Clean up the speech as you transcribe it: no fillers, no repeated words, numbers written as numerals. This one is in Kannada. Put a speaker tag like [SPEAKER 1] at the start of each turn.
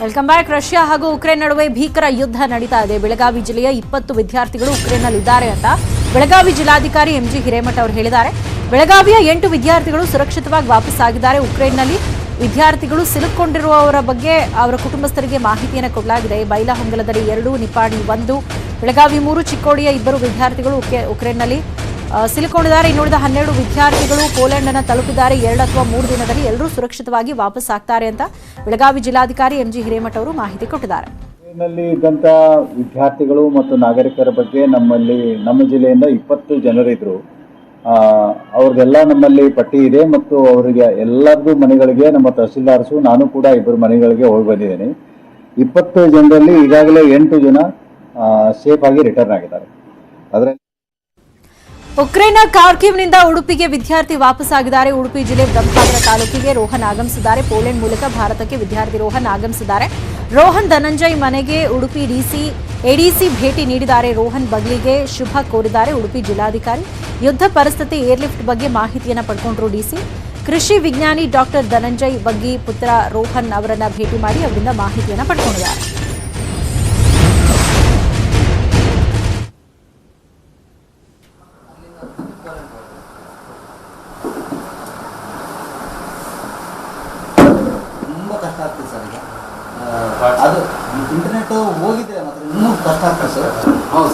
[SPEAKER 1] Welcome back. ರಷ್ಯಾ ಹಾಗೂ ಉಕ್ರೇನ್ ನಡುವೆ ಭೀಕರ ಯುದ್ಧ ನಡೀತಾ ಇದೆ. ಬೆಳಗಾವಿ ಜಿಲ್ಲೆಯ 20 ವಿದ್ಯಾರ್ಥಿಗಳು ಉಕ್ರೇನ್ನಲ್ಲಿದ್ದಾರೆ ಅಂತ ಬೆಳಗಾವಿ ಜಿಲ್ಲಾಧಿಕಾರಿ ಎಂಜಿ ಹಿರೇಮಠ ಅವರು ಹೇಳಿದ್ದಾರೆ. ಬೆಳಗಾವಿಯ 8 ವಿದ್ಯಾರ್ಥಿಗಳು ಸುರಕ್ಷಿತವಾಗಿ ವಾಪಸ್ ಆಗಿದ್ದಾರೆ. ಉಕ್ರೇನ್ನಲ್ಲಿ ವಿದ್ಯಾರ್ಥಿಗಳು ಸಿಲುಕೊಂಡಿರುವವರ ಬಗ್ಗೆ ಅವರ ಕುಟುಂಬಸ್ಥರಿಗೆ ಮಾಹಿತಿಯನ್ನು ಕೊಡಲಾಗಿದೆ. ಬೈಲಹೊಂಗಲದಲ್ಲಿ 2, ನಿಪ್ಪಾಣಿ 1, ಬೆಳಗಾವಿ 3, ಚಿಕ್ಕೋಡಿಯ 2 ವಿದ್ಯಾರ್ಥಿಗಳು ಉಕ್ರೇನ್ನಲ್ಲಿ ಸಿಲುಕೊಂಡಿದ್ದಾರೆ. ಇನ್ನುಳಿದ 12 ವಿದ್ಯಾರ್ಥಿಗಳು ಪೋಲೆಂಡ್ ಅನ್ನು ತಲುಪಿದ್ದಾರೆ. 2 ಅಥವಾ 3 ದಿನದಲ್ಲಿ ಎಲ್ಲರೂ ಸುರಕ್ಷಿತವಾಗಿ ವಾಪಸ್ ಆಗ್ತಾರೆ ಅಂತ ಬೆಳಗಾವಿ ಜಿಲ್ಲಾಧಿಕಾರಿ ಎಂಜಿ ಹಿರೇಮಠ ಅವರು ಮಾಹಿತಿ ಕೊಟ್ಟಿದ್ದಾರೆ.
[SPEAKER 2] ನಲ್ಲಿ ಇದ್ದಂತ ವಿದ್ಯಾರ್ಥಿಗಳು ಮತ್ತು ನಾಗರಿಕರ ಬಗ್ಗೆ ನಮ್ಮ ಜಿಲ್ಲೆಯಿಂದ 20 ಜನರಿದ್ರು. ಅವ್ರಿಗೆಲ್ಲ ನಮ್ಮಲ್ಲಿ ಪಟ್ಟಿ ಇದೆ ಮತ್ತು ಅವರಿಗೆ ಎಲ್ಲರದು ಮನೆಗಳಿಗೆ ನಮ್ಮ ತಹಸೀಲ್ದಾರ್ಸು ನಾನು ಕೂಡ 2 ಮನೆಗಳಿಗೆ ಹೋಗಿ ಬಂದಿದ್ದೇನೆ. 20 ಜನರಲ್ಲಿ ಈಗಾಗಲೇ 8 ಜನ ಸೇಫ್ ಆಗಿ ರಿಟರ್ನ್ ಆಗಿದ್ದಾರೆ. ಅದರಲ್ಲಿ
[SPEAKER 1] ಉಕ್ರೇನ್ನ ಖಾರ್ಕಿವ್ನಿಂದ ಉಡುಪಿಗೆ ವಿದ್ಯಾರ್ಥಿ ವಾಪಸ್ ಆಗಿದ್ದಾರೆ. ಉಡುಪಿ ಜಿಲ್ಲೆ ಬ್ರಹ್ಮಾವರ ತಾಲೂಕಿಗೆ ರೋಹನ್ ಆಗಮಿಸಿದ್ದಾರೆ. ಪೋಲೆಂಡ್ ಮೂಲಕ ಭಾರತಕ್ಕೆ ವಿದ್ಯಾರ್ಥಿ ರೋಹನ್ ಆಗಮಿಸಿದ್ದಾರೆ. ರೋಹನ್ ಧನಂಜಯ್ ಮನೆಗೆ ಉಡುಪಿ ಎಡಿಸಿ ಭೇಟಿ ನೀಡಿದ್ದಾರೆ. ರೋಹನ್ ಬಗ್ಲಿಗೆ ಶುಭ ಕೋರಿದ್ದಾರೆ ಉಡುಪಿ ಜಿಲ್ಲಾಧಿಕಾರಿ. ಯುದ್ಧ ಪರಿಸ್ಥಿತಿ ಏರ್ಲಿಫ್ಟ್ ಬಗ್ಗೆ ಮಾಹಿತಿಯನ್ನು ಪಡ್ಕೊಂಡ್ರು ಡಿಸಿ. ಕೃಷಿ ವಿಜ್ಞಾನಿ ಡಾಕ್ಟರ್ ಧನಂಜಯ್ ಬಗ್ಗಿ ಪುತ್ರ ರೋಹನ್ ಅವರನ್ನ ಭೇಟಿ ಮಾಡಿ ಅವರಿಂದ ಮಾಹಿತಿಯನ್ನು ಪಡ್ಕೊಂಡಿದ್ದಾರೆ.
[SPEAKER 3] ತುಂಬ ಕಷ್ಟ ಆಗ್ತದೆ ಸರ್. ಈಗ ಅದು ಇಂಟರ್ನೆಟ್ ಹೋಗಿದೆ ಮಾತ್ರ ಇನ್ನೂ ಕಷ್ಟ ಆಗ್ತದೆ ಸರ್. ಹೌದು.